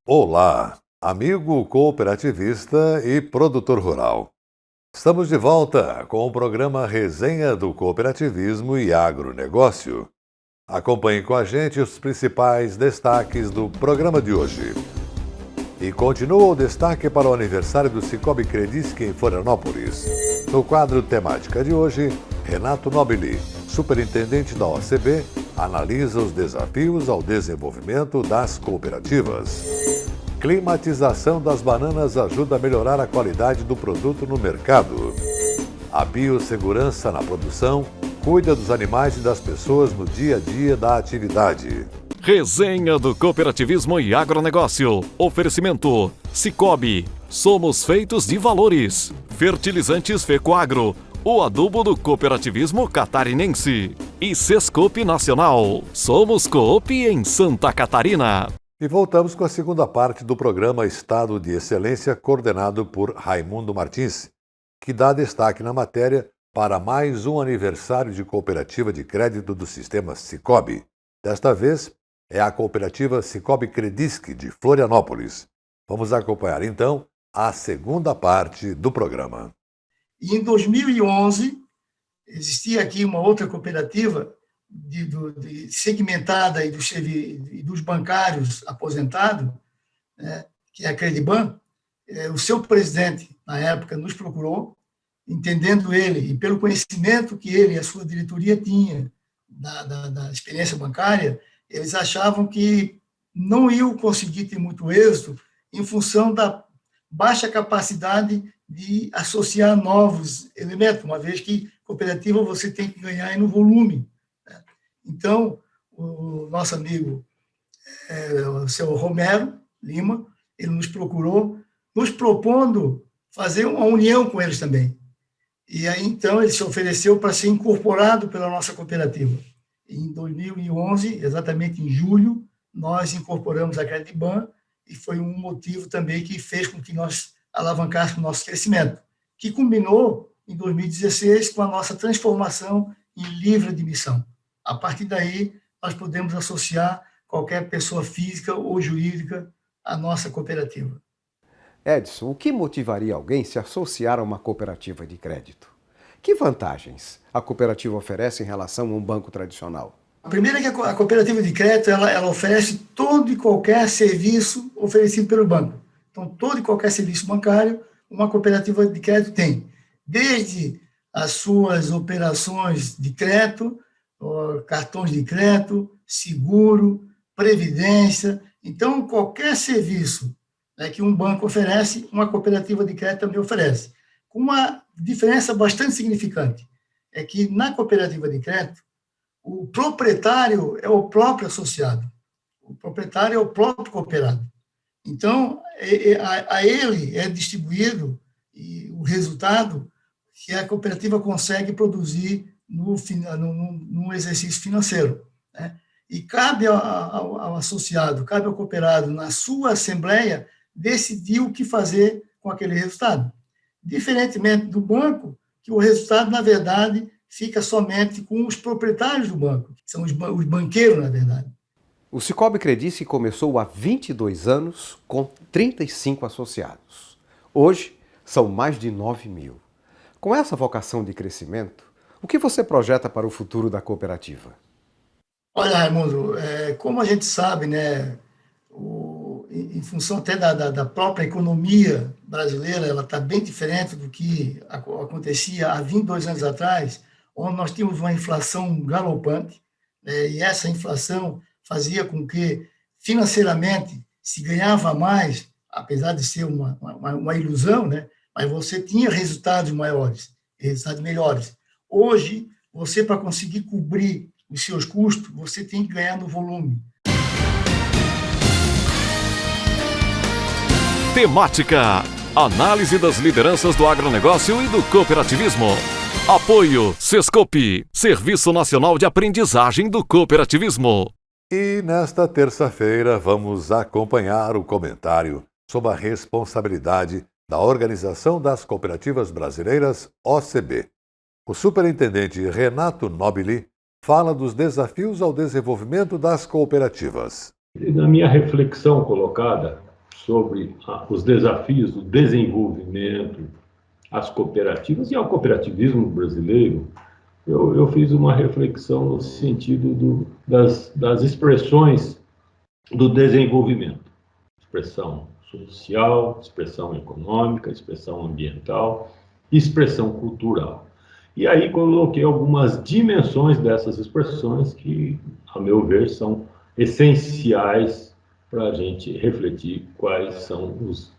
Olá, amigo cooperativista e produtor rural. Estamos de volta com o programa Resenha do Cooperativismo e Agronegócio. Acompanhe com a gente os principais destaques do programa de hoje. E continua o destaque para o aniversário do Sicoob Credisc em Florianópolis. No quadro temática de hoje, Renato Nobili, superintendente da OCB, analisa os desafios ao desenvolvimento das cooperativas. Climatização das bananas ajuda a melhorar a qualidade do produto no mercado. A biossegurança na produção cuida dos animais e das pessoas no dia a dia da atividade. Resenha do Cooperativismo e Agronegócio. Oferecimento Sicoob. Somos feitos de valores. Fertilizantes Fecoagro. O adubo do cooperativismo catarinense. E Sescope Nacional. Somos Coop em Santa Catarina. E voltamos com a segunda parte do programa Estado de Excelência, coordenado por Raimundo Martins, que dá destaque na matéria para mais um aniversário de cooperativa de crédito do sistema Sicoob. Desta vez, é a cooperativa Sicoob Credisc de Florianópolis. Vamos acompanhar, então, a segunda parte do programa. E em 2011, existia aqui uma outra cooperativa segmentada e dos bancários aposentados, né, que é a Crediban. O seu presidente, na época, nos procurou, entendendo ele, e pelo conhecimento que ele e a sua diretoria tinha da experiência bancária, eles achavam que não iam conseguir ter muito êxito em função da baixa capacidade de associar novos elementos, uma vez que cooperativa você tem que ganhar no volume. Então, o nosso amigo, o seu Romero Lima, ele nos procurou, nos propondo fazer uma união com eles também. E aí, então, ele se ofereceu para ser incorporado pela nossa cooperativa. Em 2011, exatamente em julho, nós incorporamos a Crediban e foi um motivo também que fez com que nós alavancássemos o nosso crescimento, que culminou em 2016 com a nossa transformação em livre admissão. A partir daí, nós podemos associar qualquer pessoa física ou jurídica à nossa cooperativa. Edson, o que motivaria alguém a se associar a uma cooperativa de crédito? Que vantagens a cooperativa oferece em relação a um banco tradicional? A primeira é que a cooperativa de crédito ela oferece todo e qualquer serviço oferecido pelo banco. Então, todo e qualquer serviço bancário, uma cooperativa de crédito tem. Desde as suas operações de crédito, cartões de crédito, seguro, previdência. Então, qualquer serviço, né, que um banco oferece, uma cooperativa de crédito também oferece. Com uma diferença bastante significante, é que na cooperativa de crédito, o proprietário é o próprio associado, o proprietário é o próprio cooperado. Então, a ele é distribuído o resultado que a cooperativa consegue produzir no exercício financeiro, né? E cabe ao associado, cabe ao cooperado, na sua assembleia, decidir o que fazer com aquele resultado. Diferentemente do banco, que o resultado, na verdade, fica somente com os proprietários do banco, que são os banqueiros, na verdade. O Sicoob Credisc começou há 22 anos com 35 associados. Hoje, são mais de 9.000. Com essa vocação de crescimento, o que você projeta para o futuro da cooperativa? Olha, Raimundo, como a gente sabe, né, em função até da própria economia brasileira, ela está bem diferente do que acontecia há 22 anos atrás, onde nós tínhamos uma inflação galopante, né, e essa inflação fazia com que, financeiramente, se ganhava mais, apesar de ser uma ilusão, né, mas você tinha resultados maiores, resultados melhores. Hoje, você, para conseguir cobrir os seus custos, você tem que ganhar no volume. Temática: análise das lideranças do agronegócio e do cooperativismo. Apoio Sescope, Serviço Nacional de Aprendizagem do Cooperativismo. E nesta terça-feira vamos acompanhar o comentário sobre a responsabilidade da Organização das Cooperativas Brasileiras, OCB. O superintendente Renato Nobili fala dos desafios ao desenvolvimento das cooperativas. Na minha reflexão colocada, sobre os desafios do desenvolvimento, às cooperativas e ao cooperativismo brasileiro, eu fiz uma reflexão no sentido das expressões do desenvolvimento. Expressão social, expressão econômica, expressão ambiental e expressão cultural. E aí coloquei algumas dimensões dessas expressões que, a meu ver, são essenciais para a gente refletir quais são os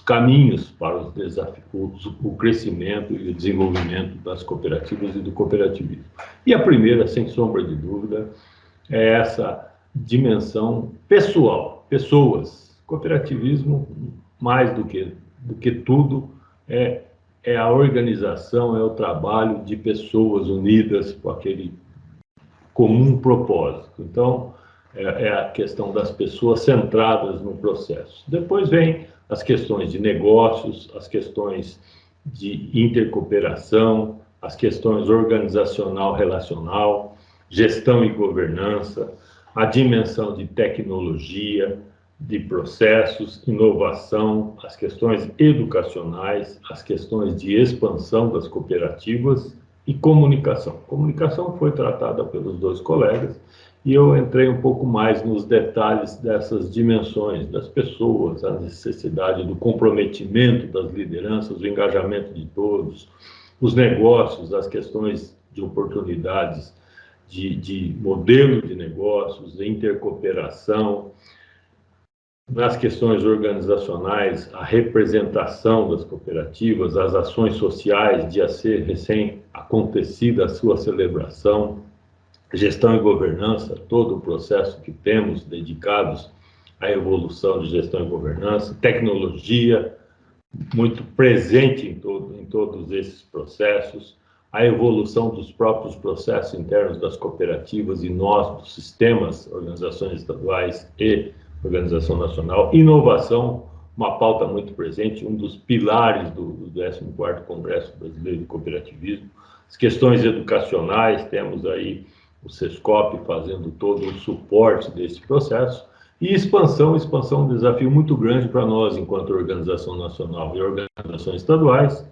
caminhos para os desafios, o crescimento e o desenvolvimento das cooperativas e do cooperativismo. E a primeira, sem sombra de dúvida, é essa dimensão pessoal, pessoas. Cooperativismo, mais do que tudo, é a organização, é o trabalho de pessoas unidas com aquele comum propósito. Então, é a questão das pessoas centradas no processo. Depois vem as questões de negócios, as questões de intercooperação, as questões organizacional-relacional, gestão e governança, a dimensão de tecnologia, de processos, inovação, as questões educacionais, as questões de expansão das cooperativas e comunicação. Comunicação foi tratada pelos dois colegas e eu entrei um pouco mais nos detalhes dessas dimensões das pessoas, a necessidade do comprometimento das lideranças, o engajamento de todos, os negócios, as questões de oportunidades, de modelo de negócios, de intercooperação, nas questões organizacionais, a representação das cooperativas, as ações sociais de a ser recém-acontecida a sua celebração, gestão e governança, todo o processo que temos dedicados à evolução de gestão e governança, tecnologia, muito presente em todos esses processos, a evolução dos próprios processos internos das cooperativas e nós, dos sistemas, organizações estaduais e organização nacional, inovação, uma pauta muito presente, um dos pilares do 14º Congresso Brasileiro de Cooperativismo, as questões educacionais, temos aí o SESCOP fazendo todo o suporte desse processo, e expansão é um desafio muito grande para nós, enquanto organização nacional e organizações estaduais,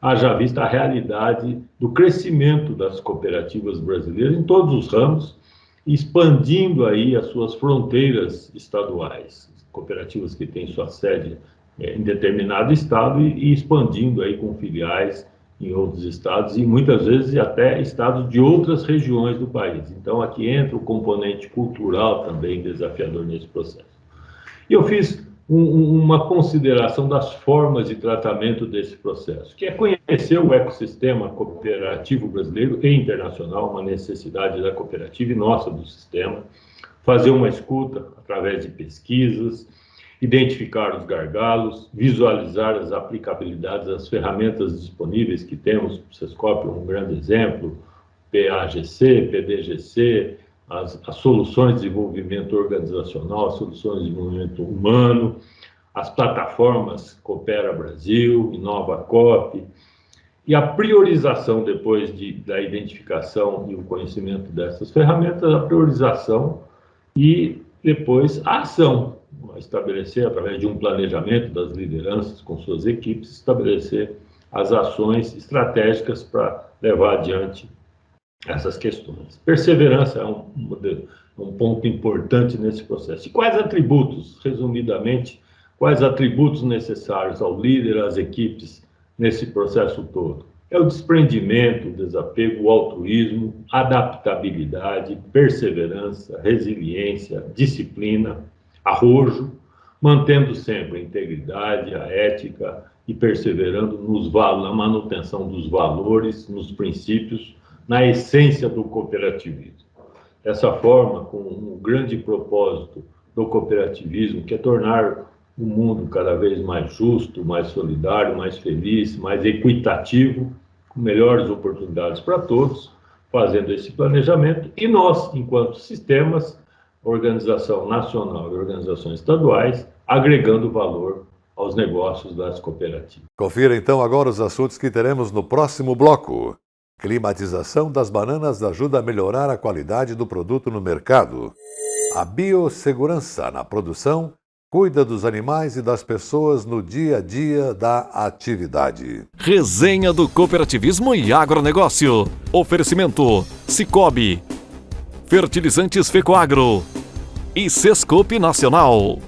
haja vista a realidade do crescimento das cooperativas brasileiras em todos os ramos, expandindo aí as suas fronteiras estaduais, cooperativas que têm sua sede em determinado estado e expandindo aí com filiais em outros estados e muitas vezes até estados de outras regiões do país. Então aqui entra o componente cultural também desafiador nesse processo. E eu fiz uma consideração das formas de tratamento desse processo, que é conhecer o ecossistema cooperativo brasileiro e internacional, uma necessidade da cooperativa e nossa do sistema, fazer uma escuta através de pesquisas, identificar os gargalos, visualizar as aplicabilidades das ferramentas disponíveis que temos, o SESCOP é um grande exemplo, PAGC, PDGC, as soluções de desenvolvimento organizacional, as soluções de desenvolvimento humano, as plataformas Coopera Brasil, Inova Coop, e a priorização depois da identificação e o conhecimento dessas ferramentas, a priorização e depois a ação, estabelecer através de um planejamento das lideranças com suas equipes, estabelecer as ações estratégicas para levar adiante essas questões. Perseverança é um ponto importante nesse processo. E quais atributos, resumidamente, quais atributos necessários ao líder, às equipes, nesse processo todo? É o desprendimento, o desapego, o altruísmo, adaptabilidade, perseverança, resiliência, disciplina, arrojo, mantendo sempre a integridade, a ética e perseverando na manutenção dos valores, nos princípios, na essência do cooperativismo. Dessa forma, com um grande propósito do cooperativismo, que é tornar o mundo cada vez mais justo, mais solidário, mais feliz, mais equitativo, com melhores oportunidades para todos, fazendo esse planejamento, e nós, enquanto sistemas, organização nacional e organizações estaduais, agregando valor aos negócios das cooperativas. Confira então agora os assuntos que teremos no próximo bloco. Climatização das bananas ajuda a melhorar a qualidade do produto no mercado. A biossegurança na produção Cuida dos animais e das pessoas no dia a dia da atividade. Resenha do Cooperativismo e Agronegócio. Oferecimento: Cicobi, Fertilizantes Fecoagro e Sescope Nacional.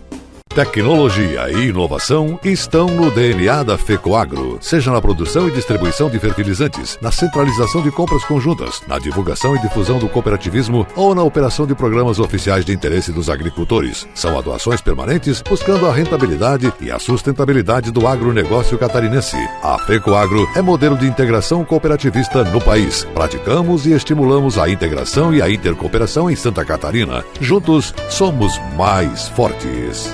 Tecnologia e inovação estão no DNA da Fecoagro, seja na produção e distribuição de fertilizantes, na centralização de compras conjuntas, na divulgação e difusão do cooperativismo ou na operação de programas oficiais de interesse dos agricultores. São atuações permanentes buscando a rentabilidade e a sustentabilidade do agronegócio catarinense. A Fecoagro é modelo de integração cooperativista no país. Praticamos e estimulamos a integração e a intercooperação em Santa Catarina. Juntos, somos mais fortes.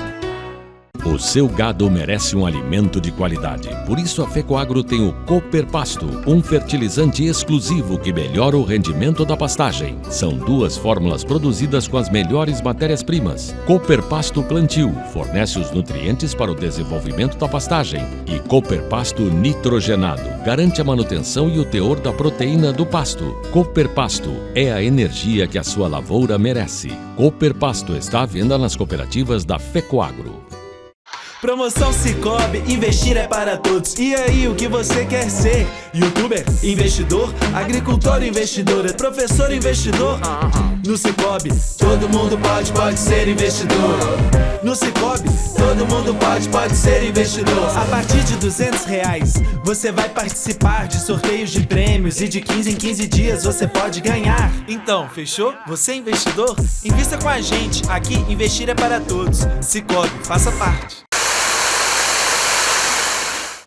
O seu gado merece um alimento de qualidade. Por isso a Fecoagro tem o Cooper Pasto, um fertilizante exclusivo que melhora o rendimento da pastagem. São 2 fórmulas produzidas com as melhores matérias-primas. Cooper Pasto Plantio fornece os nutrientes para o desenvolvimento da pastagem. E Cooper Pasto Nitrogenado garante a manutenção e o teor da proteína do pasto. Cooper Pasto é a energia que a sua lavoura merece. Cooper Pasto está à venda nas cooperativas da Fecoagro. Promoção Cicobi, investir é para todos. E aí, o que você quer ser? Youtuber, investidor, agricultor, investidora, professor, investidor? No Cicobi, todo mundo pode ser investidor. No Cicobi, todo mundo pode ser investidor. A partir de R$200, você vai participar de sorteios de prêmios e de 15 em 15 dias você pode ganhar. Então, fechou? Você é investidor? Invista com a gente. Aqui, investir é para todos. Cicobi, faça parte.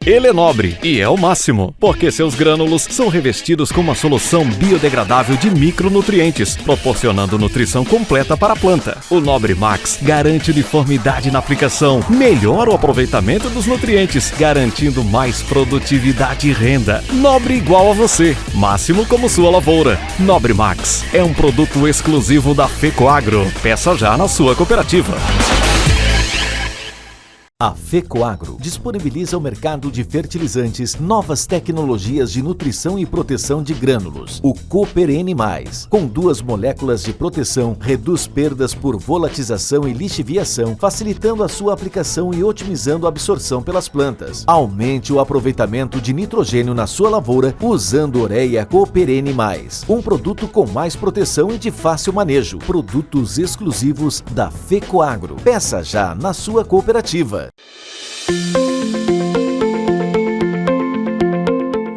Ele é nobre e é o máximo, porque seus grânulos são revestidos com uma solução biodegradável de micronutrientes, proporcionando nutrição completa para a planta. O Nobre Max garante uniformidade na aplicação, melhora o aproveitamento dos nutrientes, garantindo mais produtividade e renda. Nobre igual a você, máximo como sua lavoura. Nobre Max é um produto exclusivo da Fecoagro. Peça já na sua cooperativa. A Fecoagro disponibiliza ao mercado de fertilizantes novas tecnologias de nutrição e proteção de grânulos. O Cooper N+, com 2 moléculas de proteção, reduz perdas por volatização e lixiviação, facilitando a sua aplicação e otimizando a absorção pelas plantas. Aumente o aproveitamento de nitrogênio na sua lavoura usando Ureia Cooper N+, um produto com mais proteção e de fácil manejo. Produtos exclusivos da Fecoagro. Peça já na sua cooperativa.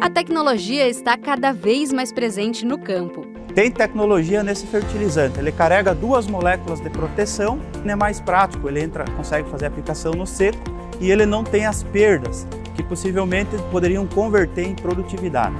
A tecnologia está cada vez mais presente no campo. Tem tecnologia nesse fertilizante, ele carrega 2 moléculas de proteção, é mais prático, ele consegue fazer a aplicação no seco e ele não tem as perdas que possivelmente poderiam converter em produtividade.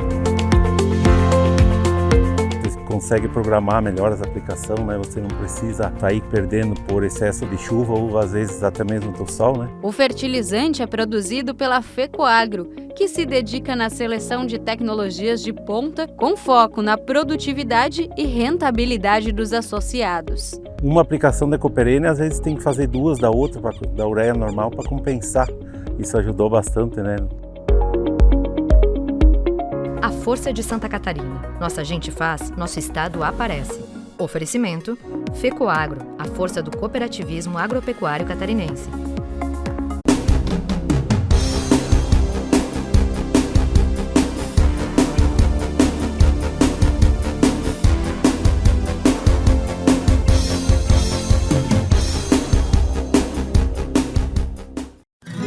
Consegue programar melhor as aplicações, né? Você não precisa sair perdendo por excesso de chuva ou às vezes até mesmo do sol, né? O fertilizante é produzido pela Fecoagro, que se dedica na seleção de tecnologias de ponta com foco na produtividade e rentabilidade dos associados. Uma aplicação de Cooper N, às vezes tem que fazer 2 da outra, da ureia normal, para compensar. Isso ajudou bastante, né? A força de Santa Catarina. Nossa gente faz, nosso estado aparece. Oferecimento: Fecoagro, a força do cooperativismo agropecuário catarinense.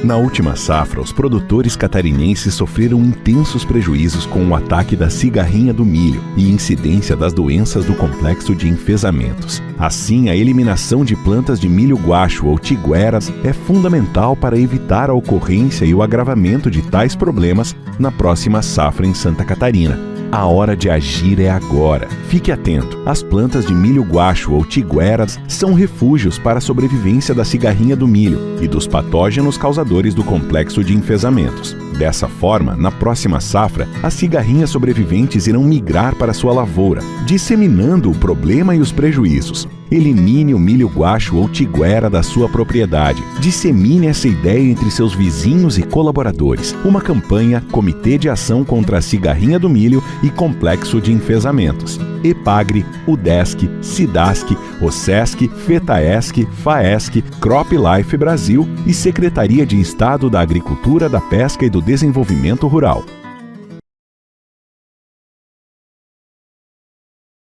Na última safra, os produtores catarinenses sofreram intensos prejuízos com o ataque da cigarrinha do milho e incidência das doenças do complexo de enfezamentos. Assim, a eliminação de plantas de milho guacho ou tigueras é fundamental para evitar a ocorrência e o agravamento de tais problemas na próxima safra em Santa Catarina. A hora de agir é agora. Fique atento. As plantas de milho guacho ou tigueras são refúgios para a sobrevivência da cigarrinha do milho e dos patógenos causadores do complexo de enfezamentos. Dessa forma, na próxima safra, as cigarrinhas sobreviventes irão migrar para sua lavoura, disseminando o problema e os prejuízos. Elimine o milho guacho ou tiguera da sua propriedade. Dissemine essa ideia entre seus vizinhos e colaboradores. Uma campanha Comitê de Ação contra a Cigarrinha do Milho e Complexo de Enfesamentos. EPAGRE, UDESC, SIDASC, OSESC, FETAESC, FAESC, CropLife Brasil e Secretaria de Estado da Agricultura, da Pesca e do Desenvolvimento Rural.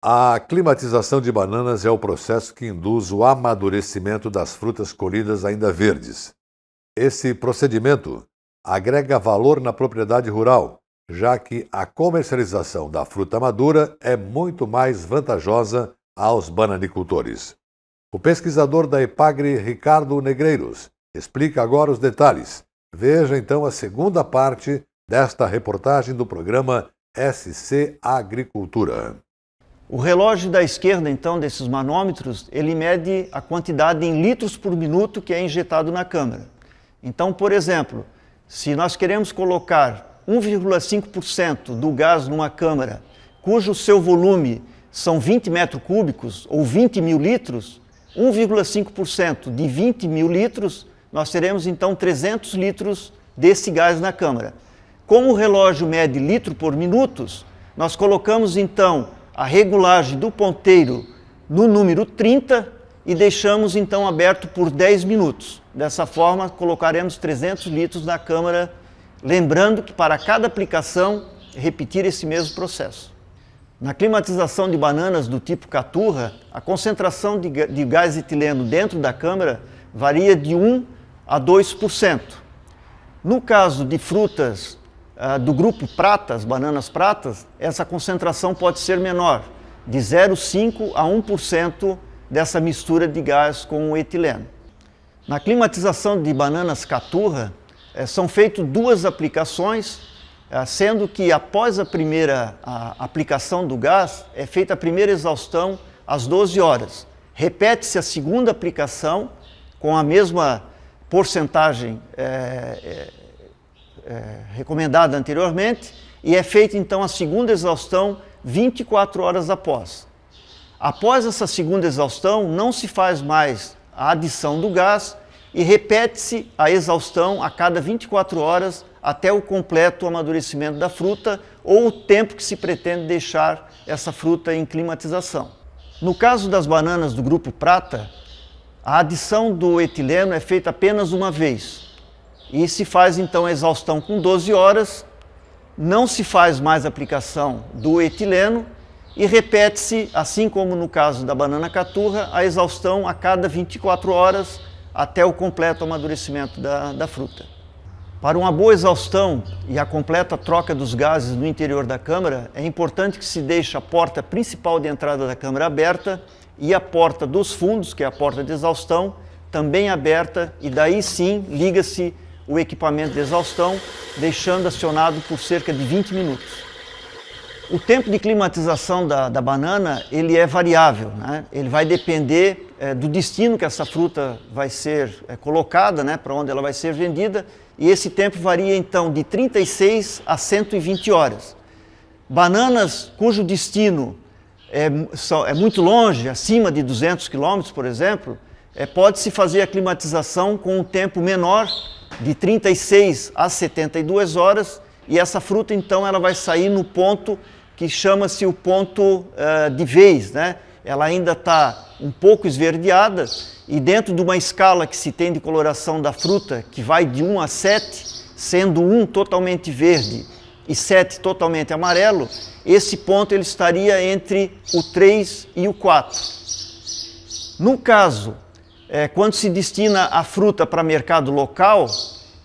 A climatização de bananas é o processo que induz o amadurecimento das frutas colhidas ainda verdes. Esse procedimento agrega valor na propriedade rural, já que a comercialização da fruta madura é muito mais vantajosa aos bananicultores. O pesquisador da EPAGRE, Ricardo Negreiros, explica agora os detalhes. Veja então a segunda parte desta reportagem do programa SC Agricultura. O relógio da esquerda, então, desses manômetros, ele mede a quantidade em litros por minuto que é injetado na câmara. Então, por exemplo, se nós queremos colocar 1,5% do gás numa câmara, cujo seu volume são 20 metros cúbicos ou 20 mil litros, 1,5% de 20 mil litros, nós teremos então 300 litros desse gás na câmara. Como o relógio mede litro por minutos, nós colocamos então a regulagem do ponteiro no número 30 e deixamos então aberto por 10 minutos. Dessa forma, colocaremos 300 litros na câmara, lembrando que para cada aplicação, repetir esse mesmo processo. Na climatização de bananas do tipo caturra, a concentração de gás etileno dentro da câmara varia de 1 a 2%. No caso de frutas do grupo prata, as bananas pratas, essa concentração pode ser menor, de 0,5 a 1% dessa mistura de gás com o etileno. Na climatização de bananas caturra, são feitas duas aplicações, sendo que após a primeira aplicação do gás, é feita a primeira exaustão às 12 horas. Repete-se a segunda aplicação com a mesma porcentagem recomendada anteriormente e é feita então a segunda exaustão 24 horas após. Após essa segunda exaustão, não se faz mais a adição do gás e repete-se a exaustão a cada 24 horas até o completo amadurecimento da fruta ou o tempo que se pretende deixar essa fruta em climatização. No caso das bananas do grupo prata, a adição do etileno é feita apenas uma vez. E se faz então a exaustão com 12 horas, não se faz mais aplicação do etileno e repete-se, assim como no caso da banana caturra, a exaustão a cada 24 horas até o completo amadurecimento da fruta. Para uma boa exaustão e a completa troca dos gases no interior da câmara, é importante que se deixe a porta principal de entrada da câmara aberta e a porta dos fundos, que é a porta de exaustão, também aberta, e daí sim liga-se o equipamento de exaustão, deixando acionado por cerca de 20 minutos. O tempo de climatização da banana, ele é variável, né? Ele vai depender do destino que essa fruta vai ser colocada, né? Para onde ela vai ser vendida, e esse tempo varia então de 36 a 120 horas. Bananas cujo destino é muito longe, acima de 200 quilômetros, por exemplo, pode-se fazer a climatização com um tempo menor, de 36 a 72 horas, e essa fruta então ela vai sair no ponto que chama-se o ponto de vez, né? Ela ainda está um pouco esverdeada e dentro de uma escala que se tem de coloração da fruta, que vai de 1 a 7, sendo 1 totalmente verde e 7 totalmente amarelo, esse ponto ele estaria entre o 3 e o 4. No caso, quando se destina a fruta para mercado local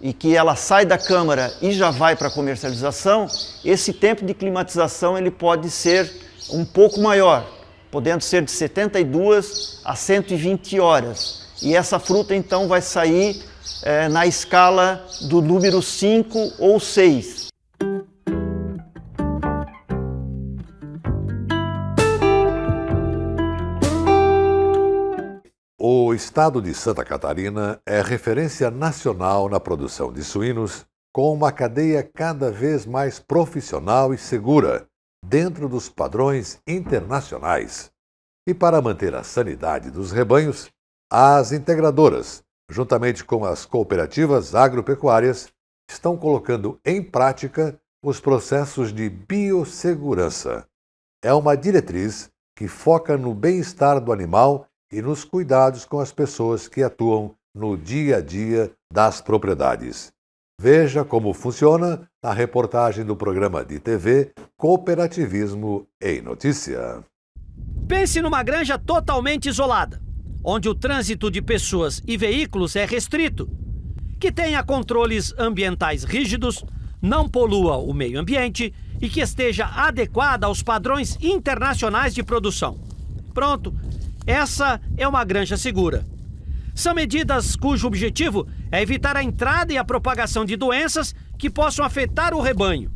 e que ela sai da câmara e já vai para a comercialização, esse tempo de climatização ele pode ser um pouco maior, podendo ser de 72 a 120 horas. E essa fruta então vai sair na escala do número 5 ou 6. O estado de Santa Catarina é referência nacional na produção de suínos, com uma cadeia cada vez mais profissional e segura, dentro dos padrões internacionais. E para manter a sanidade dos rebanhos, as integradoras, juntamente com as cooperativas agropecuárias, estão colocando em prática os processos de biossegurança. É uma diretriz que foca no bem-estar do animal e nos cuidados com as pessoas que atuam no dia a dia das propriedades. Veja como funciona na reportagem do programa de TV Cooperativismo em Notícia. Pense numa granja totalmente isolada, onde o trânsito de pessoas e veículos é restrito, que tenha controles ambientais rígidos, não polua o meio ambiente e que esteja adequada aos padrões internacionais de produção. Pronto, essa é uma granja segura. São medidas cujo objetivo é evitar a entrada e a propagação de doenças que possam afetar o rebanho.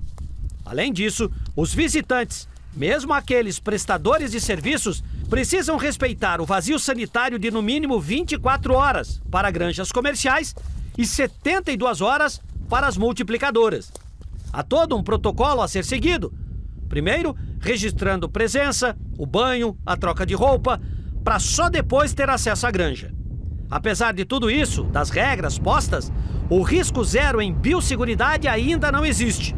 Além disso, os visitantes, mesmo aqueles prestadores de serviços, precisam respeitar o vazio sanitário de no mínimo 24 horas para granjas comerciais e 72 horas para as multiplicadoras. Há todo um protocolo a ser seguido. Primeiro, registrando presença, o banho, a troca de roupa, para só depois ter acesso à granja. Apesar de tudo isso, das regras postas, o risco zero em biosseguridade ainda não existe.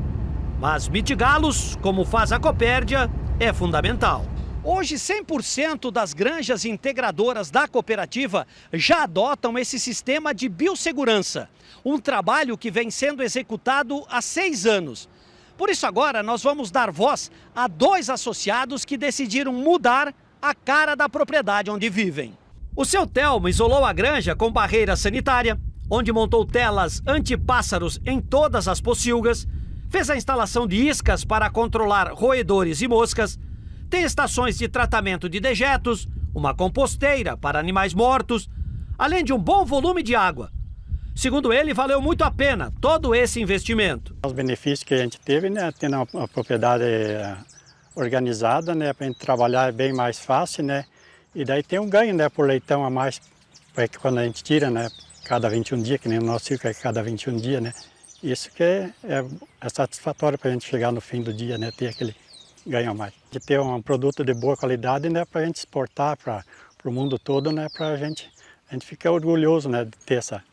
Mas mitigá-los, como faz a Copérdia, é fundamental. Hoje, 100% das granjas integradoras da cooperativa já adotam esse sistema de biossegurança, um trabalho que vem sendo executado há 6 anos. Por isso agora nós vamos dar voz a 2 associados que decidiram mudar a cara da propriedade onde vivem. O seu Telmo isolou a granja com barreira sanitária, onde montou telas antipássaros em todas as pocilgas, fez a instalação de iscas para controlar roedores e moscas, tem estações de tratamento de dejetos, uma composteira para animais mortos, além de um bom volume de água. Segundo ele, valeu muito a pena todo esse investimento. Os benefícios que a gente teve, né, tendo uma propriedade organizada, né, para a gente trabalhar é bem mais fácil, né, e daí tem um ganho, né, por leitão a mais, porque quando a gente tira, né, cada 21 dias, que nem o nosso circo é cada 21 dias, né, isso que é satisfatório para a gente chegar no fim do dia, né, ter aquele ganho a mais. De ter um produto de boa qualidade, né, para a gente exportar para o mundo todo, né, para a gente ficar orgulhoso, né, de ter essa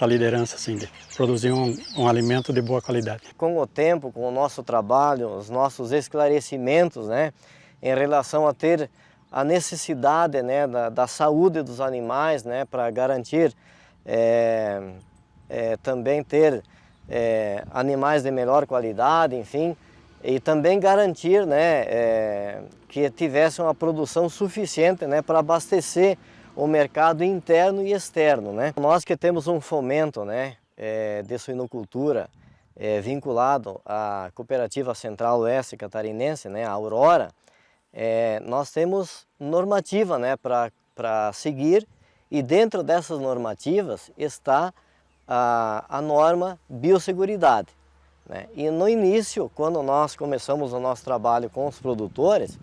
liderança, assim, de produzir um alimento de boa qualidade. Com o tempo, com o nosso trabalho, os nossos esclarecimentos, né, em relação a ter a necessidade, né, da saúde dos animais, né, para garantir também ter animais de melhor qualidade, enfim, e também garantir, né, que tivesse uma produção suficiente, né, para abastecer o mercado interno e externo, né? Nós que temos um fomento, né, de suinocultura vinculado à Cooperativa Central Oeste Catarinense, né, a Aurora, nós temos normativa, né, para seguir, e dentro dessas normativas está a norma biosseguridade, né? E no início, quando nós começamos o nosso trabalho com os produtores,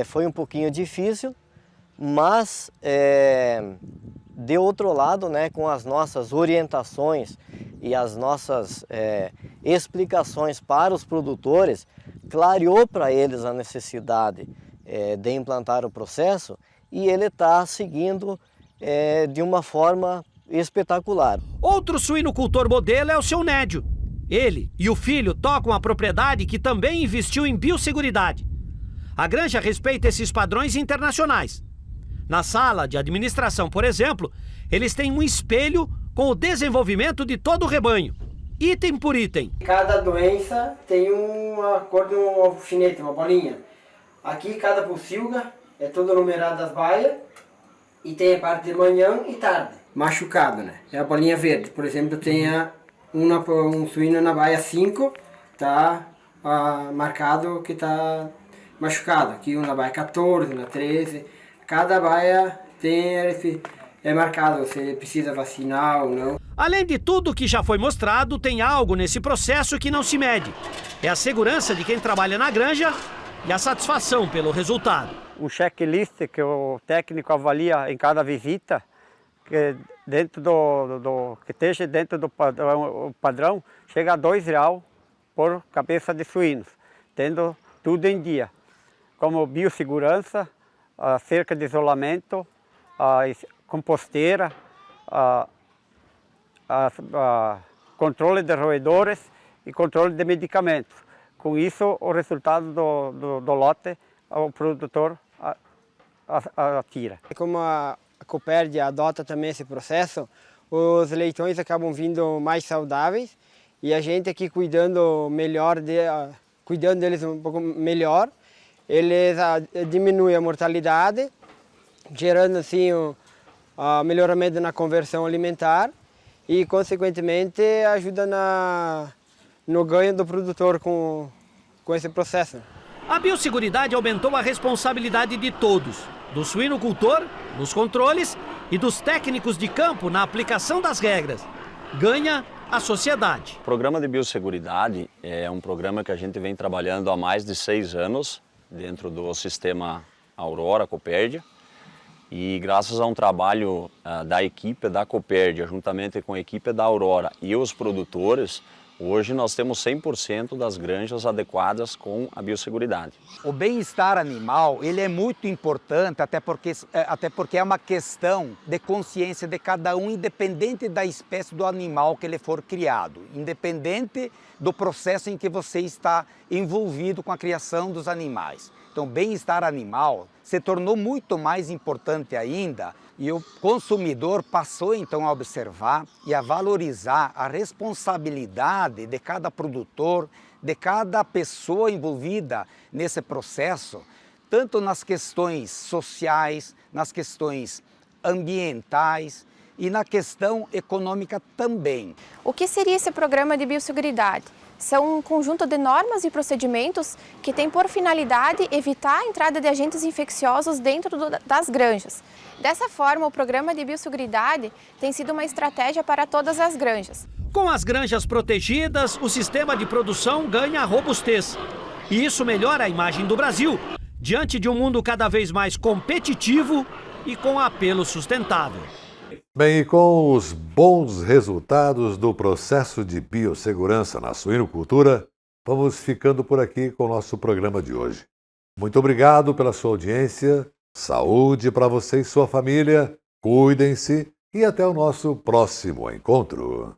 foi um pouquinho difícil, mas de outro lado, né, com as nossas orientações e as nossas explicações para os produtores, clareou para eles a necessidade de implantar o processo, e ele está seguindo de uma forma espetacular. Outro suinocultor modelo é o seu Nédio. Ele e o filho tocam a propriedade que também investiu em biosseguridade. A granja respeita esses padrões internacionais. Na sala de administração, por exemplo, eles têm um espelho com o desenvolvimento de todo o rebanho, item por item. Cada doença tem uma cor de um alfinete, uma bolinha. Aqui cada pocilga é toda numerada as baias e tem a parte de manhã e tarde. Machucado, né? É a bolinha verde. Por exemplo, tem um suíno na baia 5, tá marcado que tá machucado. Aqui um na baia 14, na 13. Cada baia é marcado se ele precisa vacinar ou não. Além de tudo que já foi mostrado, tem algo nesse processo que não se mede. É a segurança de quem trabalha na granja e a satisfação pelo resultado. O checklist que o técnico avalia em cada visita, dentro que esteja dentro do padrão, chega a R$2 por cabeça de suínos, tendo tudo em dia, como biossegurança, cerca de isolamento, composteira, controle de roedores e controle de medicamentos. Com isso, o resultado do lote, o produtor tira. Como a Copérdia adota também esse processo, os leitões acabam vindo mais saudáveis e a gente aqui cuidando deles um pouco melhor, eles diminuem a mortalidade, gerando assim o melhoramento na conversão alimentar e, consequentemente, ajuda no ganho do produtor com esse processo. A biosseguridade aumentou a responsabilidade de todos, do suinocultor, dos controles e dos técnicos de campo na aplicação das regras. Ganha a sociedade. O programa de biosseguridade é um programa que a gente vem trabalhando há mais de 6 anos dentro do sistema Aurora Copérdia. E graças a um trabalho da equipe da Copérdia, juntamente com a equipe da Aurora e os produtores, hoje nós temos 100% das granjas adequadas com a biosseguridade. O bem-estar animal ele é muito importante, até porque é uma questão de consciência de cada um, independente da espécie do animal que ele for criado, independente do processo em que você está envolvido com a criação dos animais. Então, o bem-estar animal se tornou muito mais importante ainda e o consumidor passou então a observar e a valorizar a responsabilidade de cada produtor, de cada pessoa envolvida nesse processo, tanto nas questões sociais, nas questões ambientais e na questão econômica também. O que seria esse programa de biosseguridade? São um conjunto de normas e procedimentos que têm por finalidade evitar a entrada de agentes infecciosos dentro das granjas. Dessa forma, o programa de biosseguridade tem sido uma estratégia para todas as granjas. Com as granjas protegidas, o sistema de produção ganha robustez. E isso melhora a imagem do Brasil, diante de um mundo cada vez mais competitivo e com apelo sustentável. Bem, e com os bons resultados do processo de biossegurança na suinocultura, vamos ficando por aqui com o nosso programa de hoje. Muito obrigado pela sua audiência, saúde para você e sua família, cuidem-se e até o nosso próximo encontro.